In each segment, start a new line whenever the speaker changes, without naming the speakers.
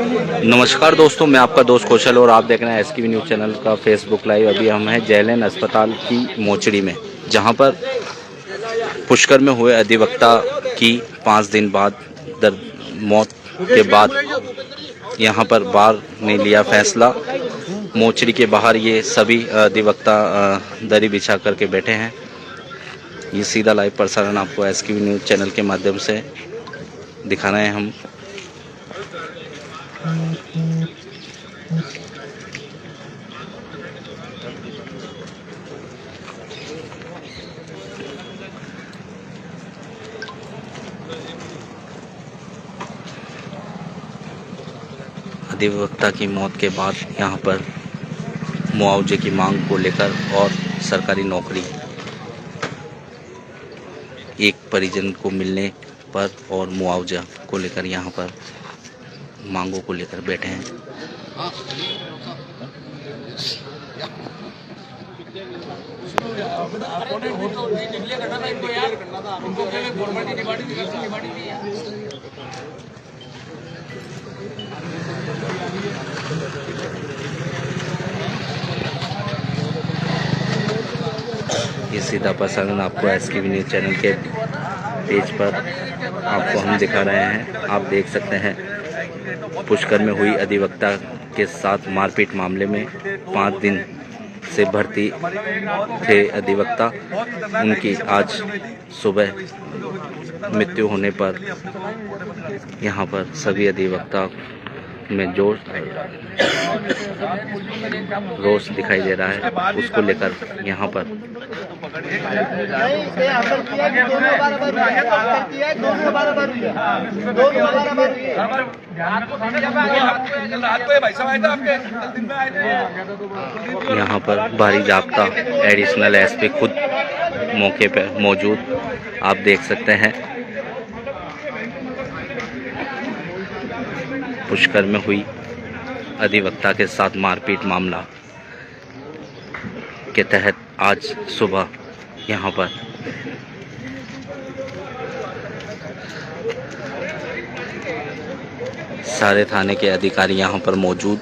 नमस्कार दोस्तों, मैं आपका दोस्त कौशल और आप देख रहे हैं SKV न्यूज़ चैनल का फेसबुक लाइव। अभी हम हैं जयलेन अस्पताल की मोचड़ी में, जहां पर पुष्कर में हुए अधिवक्ता की 5 दिन बाद मौत के बाद यहां पर बार ने लिया फैसला। मोचड़ी के बाहर ये सभी अधिवक्ता दरी बिछा करके बैठे हैं। ये सीधा लाइव प्रसारण आपको SKV न्यूज़ चैनल के माध्यम से दिखा रहे हैं हम। अधिवक्ता की मौत के बाद यहां पर मुआवजे की मांग को लेकर और सरकारी नौकरी एक परिजन को मिलने पर और मुआवजा को लेकर यहां पर मांगों को लेकर बैठे हैं। ये सीधा प्रसारण आपको SKV न्यूज़ चैनल के पेज पर आपको हम दिखा रहे हैं। आप देख सकते हैं पुष्कर में हुई अधिवक्ता के साथ मारपीट मामले में 5 दिन से भर्ती थे अधिवक्ता। उनकी आज सुबह मृत्यु होने पर यहां पर सभी अधिवक्ता में रोष दिखाई दे रहा है। उसको लेकर यहाँ पर यहाँ पर भारी जाब्ता एडिशनल SP खुद मौके पर मौजूद आप देख सकते हैं। पुष्कर में हुई अधिवक्ता के साथ मारपीट मामला के तहत आज सुबह यहाँ पर सारे थाने के अधिकारी यहाँ पर मौजूद।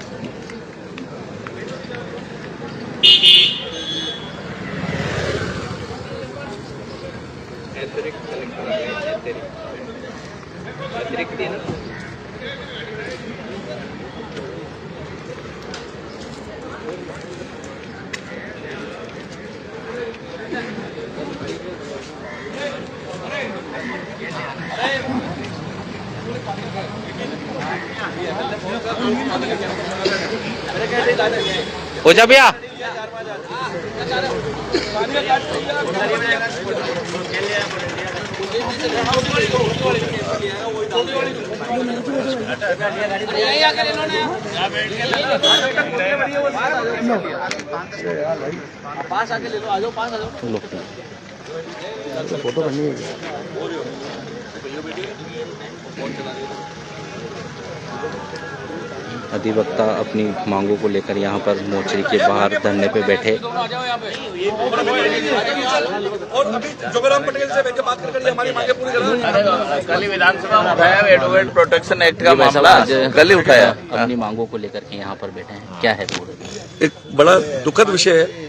हो जा भैया।
पास आके ले लो, आ जाओ, पास आ जाओ। फोटो करनी है।
अधिवक्ता अपनी मांगों को लेकर यहाँ पर मोर्चे के बाहर धरने पे बैठे।
और अभी जोगराम पटेल से बैठ के बात करके हमारी मांगे पूरी करा।
कल ही विधानसभा में उठाया एडवोकेट प्रोटेक्शन एक्ट का मामला, कल ही उठाया।
अपनी मांगों को लेकर के यहाँ पर बैठे हैं। क्या है पूरे?
एक बड़ा दुखद विषय है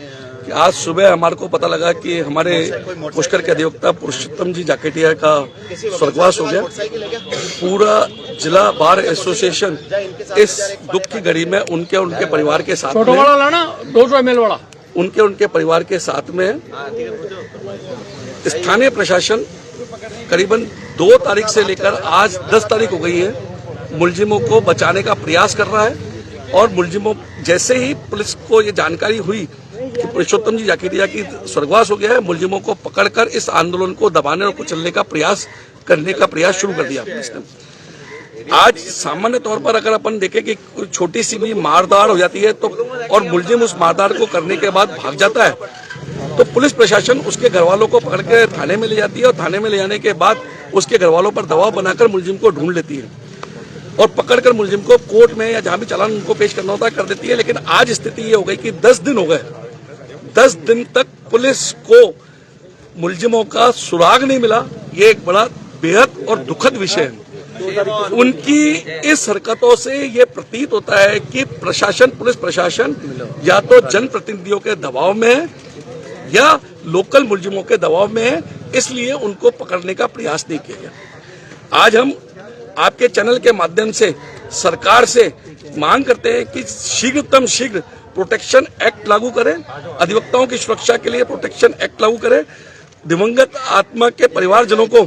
कि आज सुबह हमारे को पता लगा कि हमारे पुष्कर के अधिवक्ता पुरुषोत्तम जी जाकेटिया का स्वर्गवास हो गया। पूरा जिला बार एसोसिएशन इस दुख की घड़ी में उनके परिवार के साथ में, उनके परिवार के साथ में स्थानीय प्रशासन करीबन 2 तारीख से लेकर आज 10 तारीख हो गई है, मुलजिमों को बचाने का प्रयास कर रहा है। और मुलजिमों जैसे ही पुलिस को ये जानकारी हुई कि पुरुषोत्तम जी जाकेटिया की स्वर्गवास हो गया है, मुलजिमों को पकड़कर इस आंदोलन को दबाने और कुचलने का प्रयास करने का प्रयास शुरू कर दिया पुलिस ने। आज सामान्य तौर पर अगर अपन देखें कि छोटी सी भी मारदार हो जाती है तो और मुलजिम उस मारदार को करने के बाद भाग जाता है, तो पुलिस प्रशासन उसके घर वालों को पकड़ के थाने में ले जाती है और थाने में ले जाने के बाद उसके घर वालों पर दबाव बनाकर मुलजिम को ढूंढ लेती है और पकड़कर मुलजिम को कोर्ट में या जहां भी चालान उनको पेश करना होता है कर देती है। लेकिन आज स्थिति ये हो गई कि 10 दिन हो गए, 10 दिन तक पुलिस को मुलजिमों का सुराग नहीं मिला। ये एक बड़ा बेहद और दुखद विषय है। उनकी इस हरकतों से ये प्रतीत होता है कि प्रशासन, पुलिस प्रशासन या तो जनप्रतिनिधियों के दबाव में है या लोकल मुलजिमों के दबाव में है, इसलिए उनको पकड़ने का प्रयास नहीं किया गया। आज हम आपके चैनल के माध्यम से सरकार से मांग करते हैं कि शीघ्रतम शीघ्र प्रोटेक्शन एक्ट लागू करें, अधिवक्ताओं की सुरक्षा के लिए प्रोटेक्शन एक्ट लागू करें, दिवंगत आत्मा के परिवारजनों को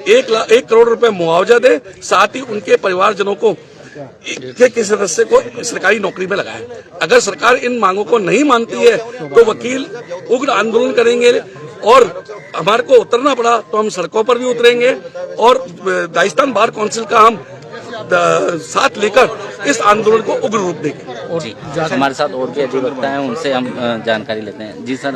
1 करोड़ रुपए मुआवजा दे, साथ ही उनके परिवारजनों को किसी सदस्य को सरकारी नौकरी में लगाए। अगर सरकार इन मांगों को नहीं मानती है तो वकील उग्र आंदोलन करेंगे और हमारे को उतरना पड़ा तो हम सड़कों पर भी उतरेंगे और राजस्थान बार काउंसिल का हम साथ लेकर इस आंदोलन को उग्र रूप देंगे।
जी, हमारे साथ और भी अधिवक्ता हैं, उनसे हम जानकारी लेते हैं। जी सर,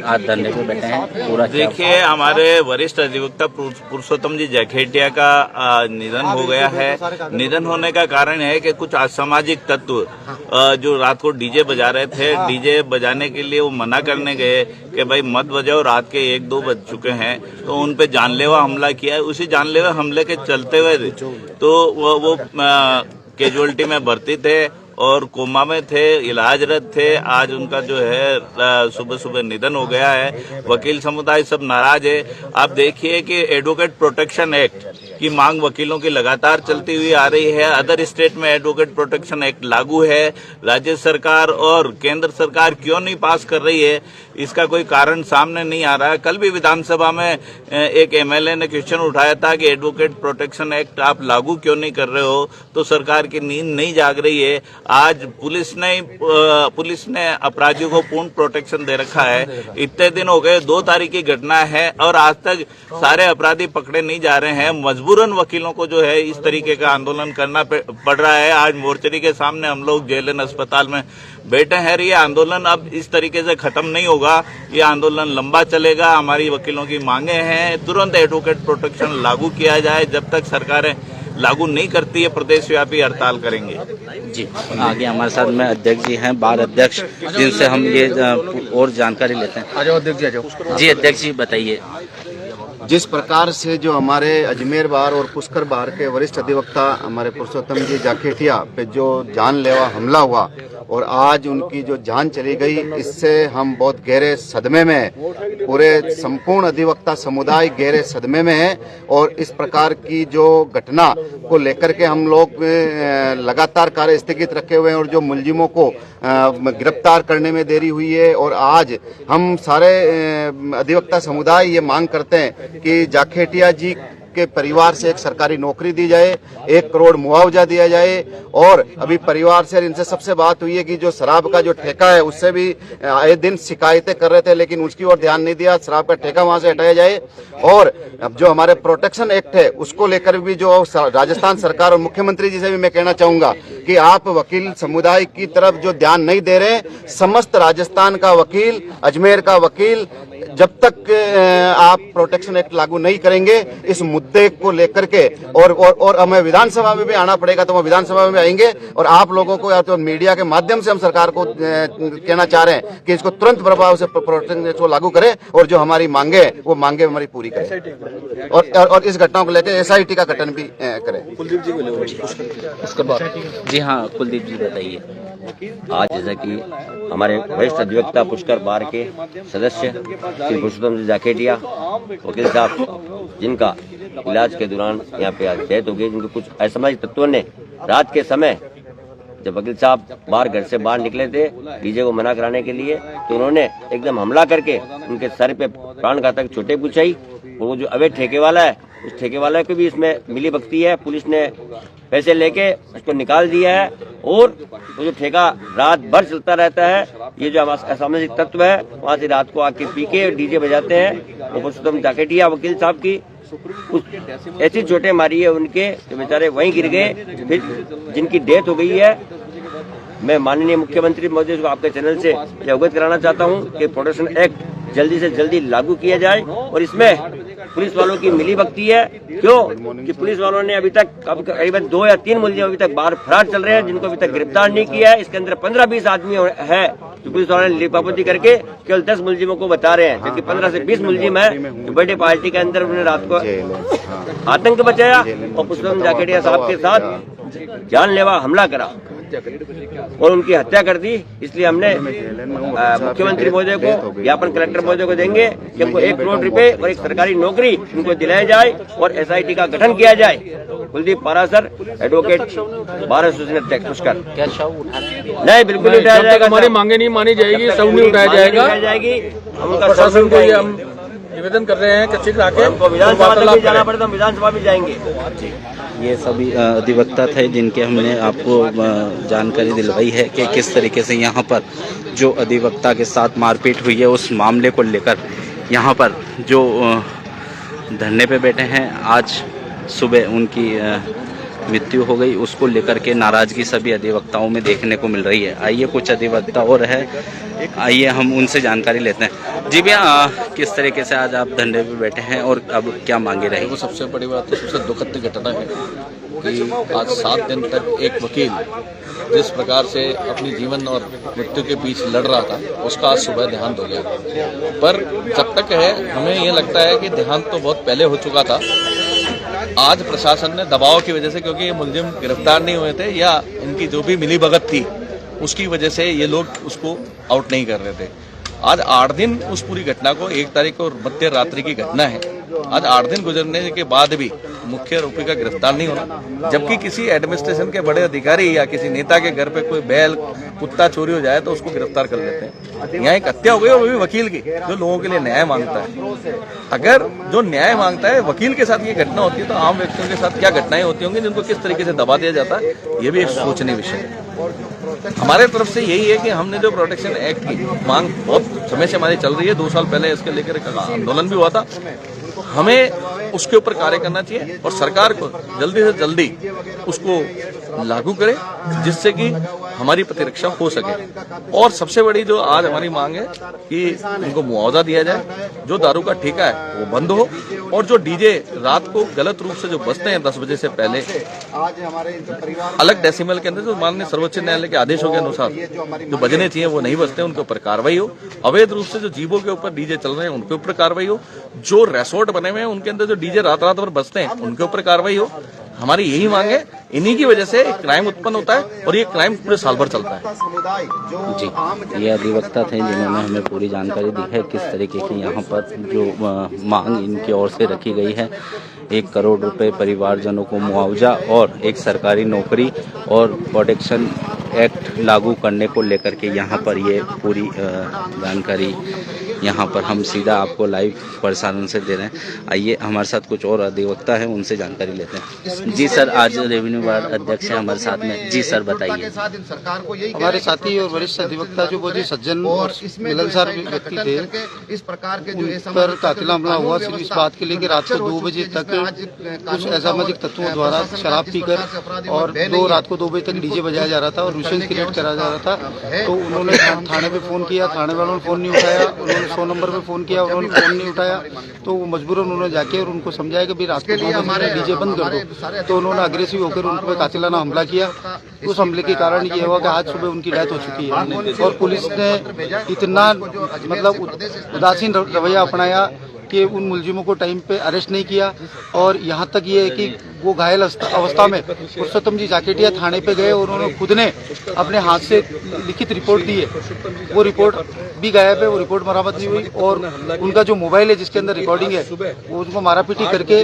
आज धरने पे बैठे हैं, पूरा
देखिए, हमारे वरिष्ठ अधिवक्ता पुरुषोत्तम जी जखेटिया का निधन हो गया है। निधन होने का कारण है कि कुछ असामाजिक तत्व जो रात को डीजे बजा रहे थे, डीजे बजाने के लिए वो मना करने गए कि भाई मत बजाओ, रात के 1-2 बज चुके हैं, तो उन पे जानलेवा हमला किया है। उसी जानलेवा हमले के चलते हुए तो वो कैजुअलिटी में भर्ती थे और कोमा में थे, इलाजरत थे। आज उनका जो है सुबह सुबह निधन हो गया है। वकील समुदाय सब नाराज है। आप देखिए कि एडवोकेट प्रोटेक्शन एक्ट की मांग वकीलों की लगातार चलती हुई आ रही है। अदर स्टेट में एडवोकेट प्रोटेक्शन एक्ट लागू है, राज्य सरकार और केंद्र सरकार क्यों नहीं पास कर रही है, इसका कोई कारण सामने नहीं आ रहा है। कल भी विधानसभा में एक एमएलए ने क्वेश्चन उठाया था कि एडवोकेट प्रोटेक्शन एक्ट आप लागू क्यों नहीं कर रहे हो, तो सरकार की नींद नहीं जाग रही है। आज पुलिस ने अपराधियों को पूर्ण प्रोटेक्शन दे रखा है। इतने दिन हो गए, 2 तारीख की घटना है और आज तक सारे अपराधी पकड़े नहीं जा रहे हैं। मजबूरन वकीलों को जो है इस तरीके का आंदोलन करना पड़ रहा है। आज मोर्चरी के सामने हम लोग जेएलएन अस्पताल में बैठे हैं। ये आंदोलन अब इस तरीके से खत्म नहीं होगा, ये आंदोलन लंबा चलेगा। हमारी वकीलों की मांगे हैं तुरंत एडवोकेट प्रोटेक्शन लागू किया जाए। जब तक सरकारें लागू नहीं करती है, प्रदेश व्यापी हड़ताल करेंगे।
जी, आगे हमारे साथ में अध्यक्ष जी हैं, बार अध्यक्ष, जिनसे हम ये और जानकारी लेते हैं।
आ जाओ अध्यक्ष जी, आ जाओ।
जी अध्यक्ष जी, बताइए।
जिस प्रकार से जो हमारे अजमेर बार और पुष्कर बार के वरिष्ठ अधिवक्ता हमारे पुरुषोत्तम जी जाखेटिया पे जो जानलेवा हमला हुआ और आज उनकी जो जान चली गई, इससे हम बहुत गहरे सदमे में हैं। पूरे संपूर्ण अधिवक्ता समुदाय गहरे सदमे में है और इस प्रकार की जो घटना को लेकर के हम लोग लगातार कार्य स्थगित रखे हुए हैं और जो मुलजिमों को गिरफ्तार करने में देरी हुई है। और आज हम सारे अधिवक्ता समुदाय ये मांग करते हैं कि जाखेटिया जी के परिवार से एक सरकारी नौकरी दी जाए, 1 करोड़ मुआवजा दिया जाए। और अभी परिवार से इनसे सबसे बात हुई है कि जो शराब का जो ठेका है उससे भी आए दिन शिकायतें कर रहे थे, लेकिन उसकी ओर ध्यान नहीं दिया। शराब का ठेका वहां से हटाया जाए। और अब जो हमारे प्रोटेक्शन एक्ट है उसको लेकर भी जो राजस्थान सरकार और मुख्यमंत्री जी से भी मैं कहना चाहूंगा कि आप वकील समुदाय की तरफ जो ध्यान नहीं दे रहे, समस्त राजस्थान का वकील, अजमेर का वकील, जब तक आप प्रोटेक्शन एक्ट लागू नहीं करेंगे इस मुद्दे को लेकर के और हमें विधानसभा में भी आना पड़ेगा, तो हम विधानसभा में भी आएंगे। और आप लोगों को या तो मीडिया के माध्यम से हम सरकार को कहना चाह रहे हैं कि इसको तुरंत प्रभाव से प्रोटेक्शन एक्ट को लागू करें और जो हमारी मांगे वो मांगे हमारी पूरी करें और इस घटनाओं को लेकर SIT का गठन भी करें।
कुलदीप जी बोले उसके बाद।
जी हाँ, कुलदीप जी बताइए।
आज जैसा कि हमारे वरिष्ठ अधिवक्ता पुष्कर बार के सदस्य श्री पुरुषोत्तम जी जाखेटिया वकील साहब, जिनका इलाज के दौरान यहाँ पे आज डेथ हो गई, जिनको कुछ असामाजिक तत्वों ने रात के समय जब वकील साहब बाहर घर से बाहर निकले थे डीजे को मना कराने के लिए, तो उन्होंने एकदम हमला करके उनके सर पे प्राणघातक चोटें पहुंचाई। और वो जो अवैध ठेके वाला है, उस ठेके वाले को भी इसमें मिली भगती है। पुलिस ने पैसे लेके उसको निकाल दिया है और वो जो ठेका रात भर चलता रहता है। ये जो असामाजिक तत्व है वहाँ से रात को आके पी के डीजे बजाते हैं। वो पुरुषोत्तम जाखेटिया वकील साहब की ऐसी चोटें मारी है उनके, जो बेचारे वहीं गिर गए, फिर जिनकी डेथ हो गई है। मैं माननीय मुख्यमंत्री महोदय को आपके चैनल से अवगत कराना चाहता हूं कि प्रोटेक्शन एक्ट जल्दी से जल्दी लागू किया जाए। और इसमें पुलिस वालों की मिली भगती है। क्यों कि पुलिस वालों ने अभी तक करीबन 2 या 3 मुलजिम अभी तक बाहर फरार चल रहे हैं, जिनको अभी तक गिरफ्तार नहीं किया है। इसके अंदर 15-20 आदमी है जो पुलिस वाले लिपापोती करके केवल 10 मुलजिमों को बता रहे हैं, जबकि 15 से 20 मुलजिम है जो बर्थडे पार्टी के अंदर उन्होंने रात को आतंक बचाया और पुष्पम जाकेटिया साहब के साथ जानलेवा हमला करा और उनकी हत्या कर दी। इसलिए हमने मुख्यमंत्री महोदय को या अपन कलेक्टर महोदय को देंगे कि हमको 1 करोड़ रुपए और एक सरकारी नौकरी उनको दिलाई जाए और SIT का गठन किया जाए। Kuldeep Parashar, advocate bar association अध्यक्ष पुष्कर।
क्या शव उठा रहे हैं?
नहीं, बिल्कुल नहीं उठाया जाएगा।
हमारी मांगे नहीं मानी जाएगी, सब नहीं उठाया जाएगा।
हम उनका
प्रशासन को ये हम निवेदन कर रहे हैं कि ठीक रखे,
विधानसभा तक भी जाना पड़ता, विधानसभा भी जाएंगे।
ये सभी अधिवक्ता थे जिनके हमने आपको जानकारी दिलवाई है कि किस तरीके से यहाँ पर जो अधिवक्ता के साथ मारपीट हुई है उस मामले को लेकर यहाँ पर जो धरने पे बैठे हैं, आज सुबह उनकी मृत्यु हो गई, उसको लेकर के नाराजगी सभी अधिवक्ताओं में देखने को मिल रही है। आइए कुछ अधिवक्ता और है, आइए हम उनसे जानकारी लेते हैं। जी भैया, किस तरीके से आज आप धरने पे बैठे हैं और अब क्या मांगे रहे?
वो सबसे बड़ी बात तो सबसे दुखद घटना है कि आज 7 दिन तक एक वकील जिस प्रकार से अपनी जीवन और मृत्यु के बीच लड़ रहा था, उसका आज सुबह देहांत हो गया। पर जब तक है, हमें ये लगता है कि देहांत तो बहुत पहले हो चुका था। आज प्रशासन ने दबाव की वजह से, क्योंकि ये मुलजिम गिरफ्तार नहीं हुए थे या इनकी जो भी मिलीभगत थी उसकी वजह से ये लोग उसको आउट नहीं कर रहे थे। आज 8 दिन उस पूरी घटना को, 1 तारीख को मध्य रात्रि की घटना है, आज 8 दिन गुजरने के बाद भी मुख्य आरोपी का गिरफ्तार नहीं होना, जबकि किसी एडमिनिस्ट्रेशन के बड़े अधिकारी या किसी नेता के घर पे कोई बैल कुत्ता चोरी हो जाए तो उसको गिरफ्तार कर लेते हैं। यहाँ एक हत्या हो गई और वो भी वकील की, जो लोगों के लिए न्याय मांगता है। अगर जो न्याय मांगता है वकील के साथ ये घटना होती है तो आम व्यक्तियों के साथ क्या घटनाएं होती होंगी, जिनको किस तरीके से दबा दिया जाता है, ये भी एक सोचनीय विषय है। हमारे तरफ से यही है कि हमने जो प्रोटेक्शन एक्ट की मांग बहुत समय से हमारी चल रही है, 2 साल पहले इसके लेकर आंदोलन भी हुआ था, हमें उसके ऊपर कार्य करना चाहिए और सरकार को जल्दी से जल्दी उसको लागू करे, जिससे कि हमारी प्रतिरक्षा हो सके। और सबसे बड़ी जो आज हमारी मांग है कि उनको मुआवजा दिया जाए, जो दारू का ठेका है वो बंद हो, और जो डीजे रात को गलत रूप से जो बजते हैं 10 बजे से पहले अलग डेसिमल के अंदर, जो माननीय सर्वोच्च न्यायालय के आदेशों के अनुसार जो बजने चाहिए वो नहीं बजते, उनके ऊपर कार्रवाई हो। अवैध रूप से जो जीवों के ऊपर डीजे चल रहे हैं उनके ऊपर कार्रवाई हो। जो रिसोर्ट बने हुए हैं उनके अंदर जो डीजे रात रात भर बजते हैं उनके ऊपर कार्रवाई हो। हमारी यही मांग है। इन्हीं की वजह से क्राइम उत्पन्न होता है और ये क्राइम पूरे साल भर चलता है।
जी, ये अधिवक्ता थे जिन्होंने हमें पूरी जानकारी दी है किस तरीके की यहाँ पर जो मांग इनकी ओर से रखी गई है। 1 करोड़ रुपए परिवारजनों को मुआवजा और एक सरकारी नौकरी और प्रोटेक्शन एक्ट लागू करने को लेकर के यहाँ पर ये पूरी जानकारी यहाँ पर हम सीधा आपको लाइव प्रसारण से दे रहे हैं। आइए हमारे साथ कुछ और अधिवक्ता हैं, उनसे जानकारी लेते हैं। जी सर, आज रेवेन्यू बोर्ड अध्यक्ष हैं हमारे साथ में। जी सर, बताइए।
हमारे साथी और वरिष्ठ अधिवक्ता जो बहुत ही सज्जन और मिलनसार व्यक्ति थे, इस प्रकार के जो पर कातिला हमला हुआ सिर्फ इस बात के लिए कि रात को 2 बजे तक कुछ असामाजिक तत्वों द्वारा शराब पीकर और रात को 2 बजे तक डीजे बजाया जा रहा था और न्यूसेंस क्रिएट करा जा रहा था। तो उन्होंने थाने पे फोन किया, थाने वालों ने फोन नहीं उठाया। उन्होंने 100 नंबर पे फोन किया, उन्होंने फोन नहीं उठाया। तो वो मजबूरन उन्होंने जाके और उनको समझाया कि भाई रात को 2 बजे डीजे बंद कर दो। तो उन्होंने अग्रेसिव होकर उन पर कातिलाना हमला किया। उस हमले के कारण ये हुआ कि आज सुबह उनकी डेथ हो चुकी है और पुलिस ने इतना मतलब उदासीन रवैया अपनाया कि उन मुलजिमों को टाइम पे अरेस्ट नहीं किया। और यहाँ तक ये है कि वो घायल अवस्था में पुरुषोत्तम जी जाकेटिया थाने पे गए और उन्होंने खुद ने अपने हाथ से लिखित रिपोर्ट दी है। वो रिपोर्ट भी गायब है, वो रिपोर्ट बरामद नहीं हुई। और उनका जो मोबाइल है जिसके अंदर रिकॉर्डिंग है, वो उनको मारापीटी करके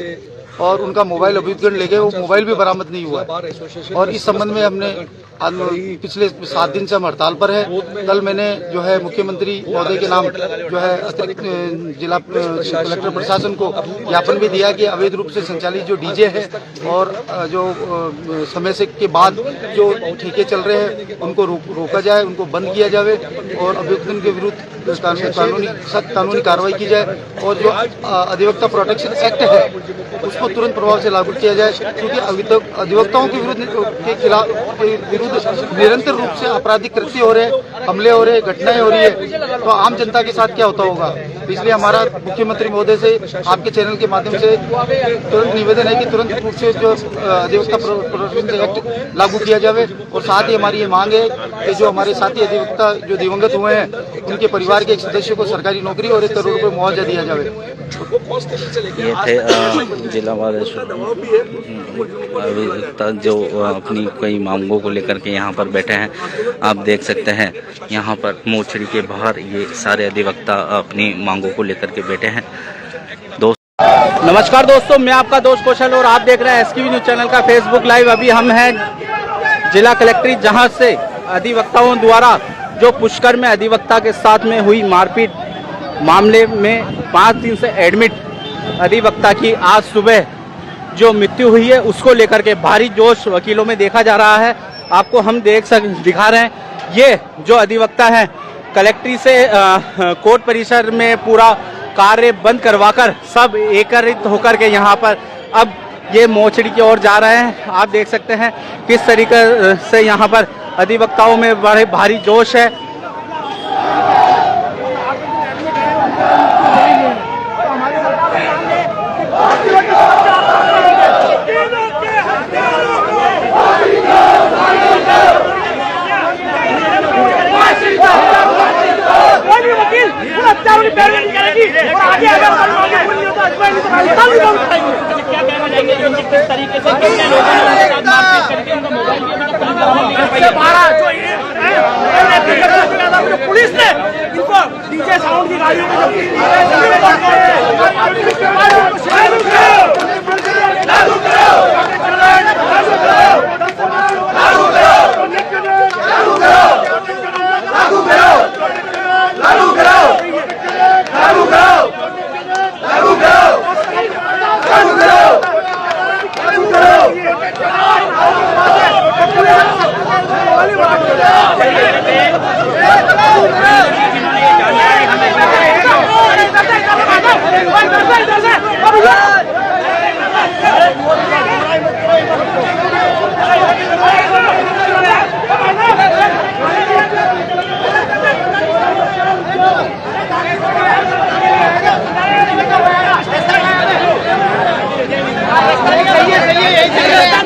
और उनका मोबाइल अभियुक्तगण ले गए, वो मोबाइल भी बरामद नहीं हुआ। और इस संबंध में हमने पिछले 7 दिन से हम हड़ताल पर है। कल मैंने जो है मुख्यमंत्री महोदय के नाम जो है अतिरिक्त जिला कलेक्टर प्रशासन को ज्ञापन भी दिया कि अवैध रूप से संचालित जो डीजे है और जो समय से के बाद जो ठेके चल रहे हैं उनको रोका जाए, उनको बंद किया जाए और अभियुक्तों के विरुद्ध सख्त कानूनी कार्रवाई की जाए। और जो अधिवक्ता प्रोटेक्शन एक्ट है उसको तुरंत प्रभाव से लागू किया जाए, क्योंकि अधिवक्ताओं के विरुद्ध निरंतर रूप से आपराधिक कृत्य हो रहे, हमले हो रहे, घटनाएं हो रही है। तो आम जनता के साथ क्या होता होगा। इसलिए हमारा मुख्यमंत्री महोदय से आपके चैनल के माध्यम से तुरंत निवेदन है कि तुरंत रूप से जो अधिवक्ता प्रोटेक्शन एक्ट लागू किया जाए और साथ ही हमारी ये मांग है कि जो हमारे साथी अधिवक्ता जो दिवंगत हुए हैं उनके परिवार के एक सदस्य को सरकारी नौकरी और 1 करोड़ रुपये मुआवजा दिया जाए।
ये थे जिला अधिवक्ता जो अपनी कई मांगों को लेकर के यहाँ पर बैठे हैं। आप देख सकते हैं यहाँ पर मोचड़ी के बाहर ये सारे अधिवक्ता अपनी मांगों को लेकर के बैठे हैं। नमस्कार दोस्तों, मैं आपका दोस्त कौशल और आप देख रहे हैं एसकेवी न्यूज चैनल का फेसबुक लाइव। अभी हम हैं जिला कलेक्ट्रेट, जहां से अधिवक्ताओं द्वारा जो पुष्कर में अधिवक्ता के साथ में हुई मारपीट मामले में 5 दिन से एडमिट अधिवक्ता की आज सुबह जो मृत्यु हुई है उसको लेकर के भारी जोश वकीलों में देखा जा रहा है। आपको हम दिखा रहे हैं ये जो अधिवक्ता हैं कलेक्ट्रेट से कोर्ट परिसर में पूरा कार्य बंद करवाकर सब एकत्रित होकर के यहाँ पर अब ये मोचड़ी की ओर जा रहे हैं। आप देख सकते हैं किस तरीके से यहाँ पर अधिवक्ताओं में बड़े भारी जोश है।
पुलिस ने इनको डीजे साउंड की गाड़ियों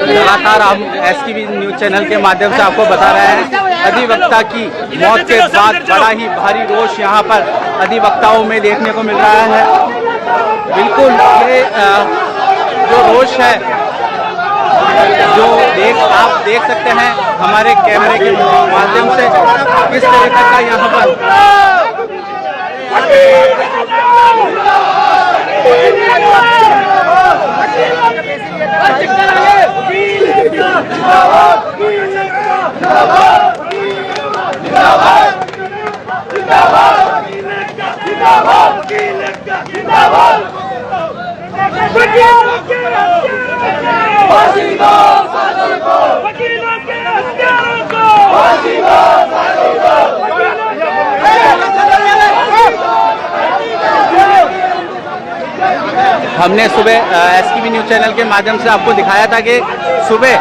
लगातार हम एसकेवी न्यूज चैनल के माध्यम से आपको बता रहे हैं अधिवक्ता की मौत के बाद बड़ा ही भारी रोष यहाँ पर अधिवक्ताओं में देखने को मिल रहा है। बिल्कुल ये जो रोष है जो आप देख सकते हैं हमारे कैमरे के माध्यम से किस तरीके का यहाँ पर हमने सुबह एसकेवी न्यूज चैनल के माध्यम से आपको दिखाया था कि सुबह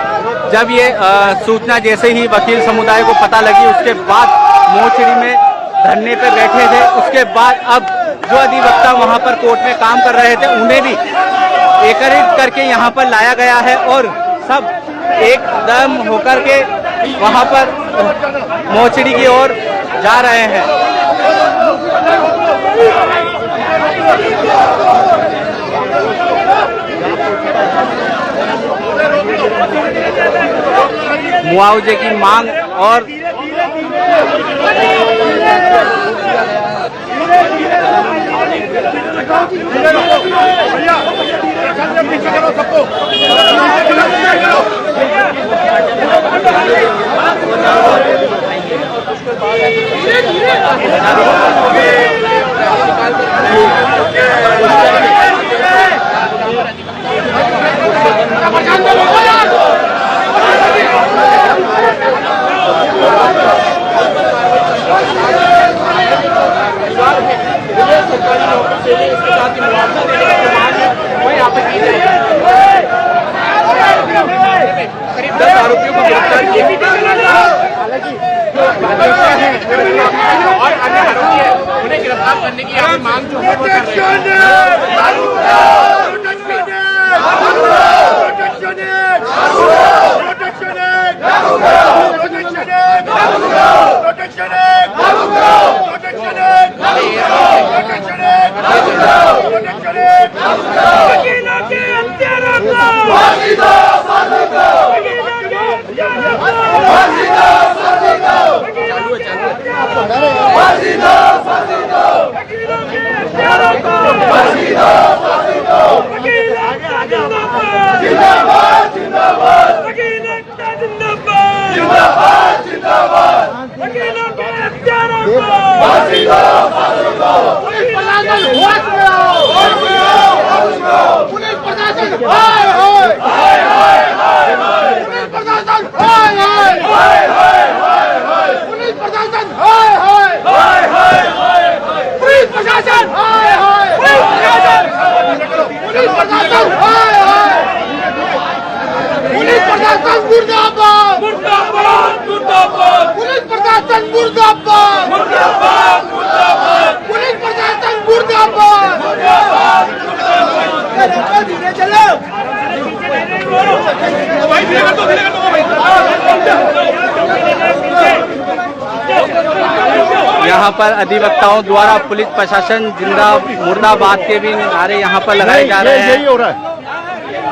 जब ये सूचना जैसे ही वकील समुदाय को पता लगी उसके बाद मोचड़ी में धरने पे बैठे थे। उसके बाद अब जो अधिवक्ता वहां पर कोर्ट में काम कर रहे थे उन्हें भी एकत्रित करके यहाँ पर लाया गया है और सब एकदम होकर के वहां पर मोचड़ी की ओर जा रहे हैं। मुआवजे की मांग और आरोपियों को गिरफ्तार किया। हालांकि जो और अन्य आरोपी है
उन्हें गिरफ्तार करने की आप मांग जो है वो कर रहे यहाँ पर अधिवक्ताओं द्वारा पुलिस प्रशासन जिंदा मुर्दाबाद के भी नारे यहाँ पर लगाए जा रहे हैं।
हो रहा है।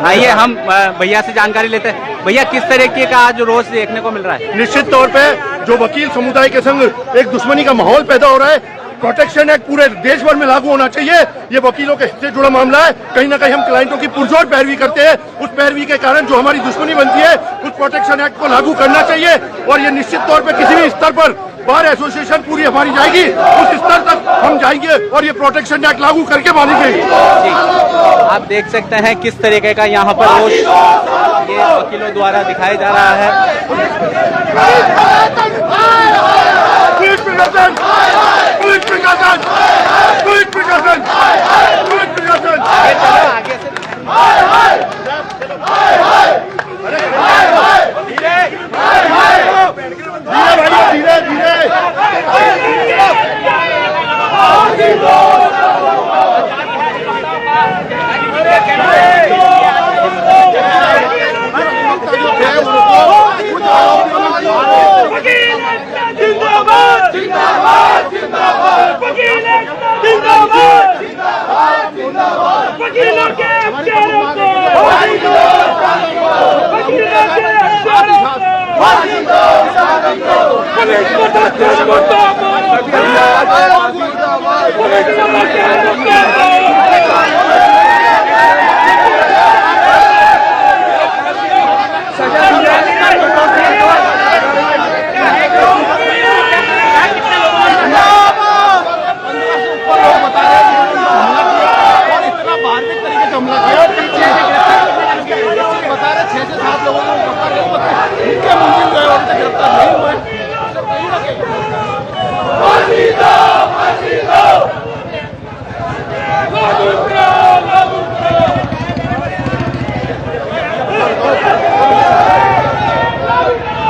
आइए हम भैया से जानकारी लेते हैं। भैया, किस तरीके का आज रोष देखने को मिल रहा है?
निश्चित तौर पे जो वकील समुदाय के संग एक दुश्मनी का माहौल पैदा हो रहा है। प्रोटेक्शन एक्ट पूरे देश भर में लागू होना चाहिए। ये वकीलों के हित से जुड़ा मामला है। कहीं ना कहीं हम क्लाइंटों की पुरजोर पैरवी करते हैं। उस पैरवी के कारण जो हमारी दुश्मनी बनती है, उस प्रोटेक्शन एक्ट को लागू करना चाहिए। और ये निश्चित तौर पे किसी भी स्तर पर बार एसोसिएशन पूरी हमारी जाएगी, उस स्तर तक हम जाएंगे और ये प्रोटेक्शन एक्ट लागू करके मानेंगे।
आप देख सकते हैं किस तरीके का यहाँ पर रोष ये वकीलों द्वारा दिखाया जा रहा है।
पुलिस प्रशासन, पुलिस प्रशासन, पुलिस प्रशासन, पुलिस प्रशासन।
आगे से
धीरे धीरे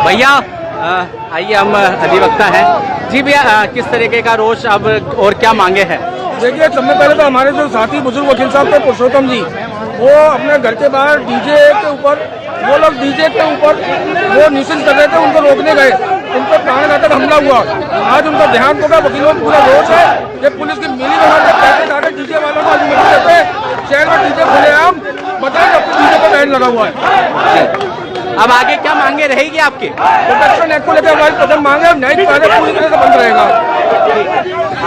भैया, आइए हम अधिवक्ता हैं जी। भैया, किस तरीके का रोष अब और क्या मांगे हैं?
देखिए, सबसे पहले तो हमारे जो साथी बुजुर्ग वकील साहब थे पुरुषोत्तम जी, वो अपने घर के बाहर डीजे के ऊपर वो न्यूसेंस कर रहे थे, उनको रोकने गए, उन पर प्राणघातक हमला हुआ। आज उनका देहांत होगा। वकीलों में पूरा रोष है। ये पुलिस की मिली बना के पैसे खाकर डीजे वालों को अनुमति देते हैं। शहर में डीजे खुलेआम बताएं, अब डीजे पर बैन लगा हुआ है।
अब आगे क्या मांगे रहेगी आपकी?
प्रोटेक्शन एक्ट को लेकर हमारी प्रथम मांग है, न्यायिक कार्य पूरी तरह से बंद रहेगा।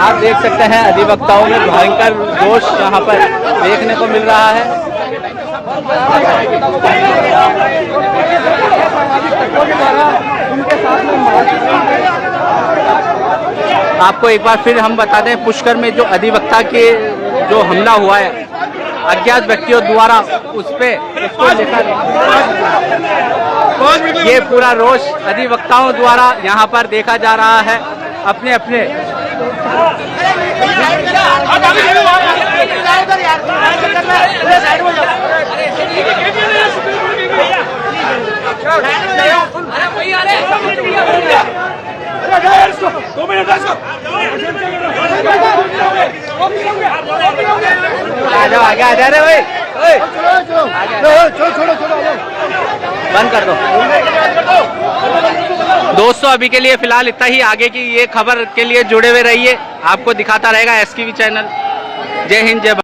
आप देख सकते हैं अधिवक्ताओं में भयंकर रोष यहाँ पर देखने को मिल रहा है। आपको एक बार फिर हम बता दें, पुष्कर में जो अधिवक्ता के जो हमला हुआ है अज्ञात व्यक्तियों द्वारा, उस पे उसको लेकर ये पूरा रोष अधिवक्ताओं द्वारा यहाँ पर देखा जा रहा है। अपने अपने
दो मिनट
आ जाओ आगे आ जा रहे भाई, बंद कर दो। दोस्तों अभी के लिए फिलहाल इतना ही। आगे की ये खबर के लिए जुड़े हुए रहिए, आपको दिखाता रहेगा SKV चैनल। जय हिंद जय भारत।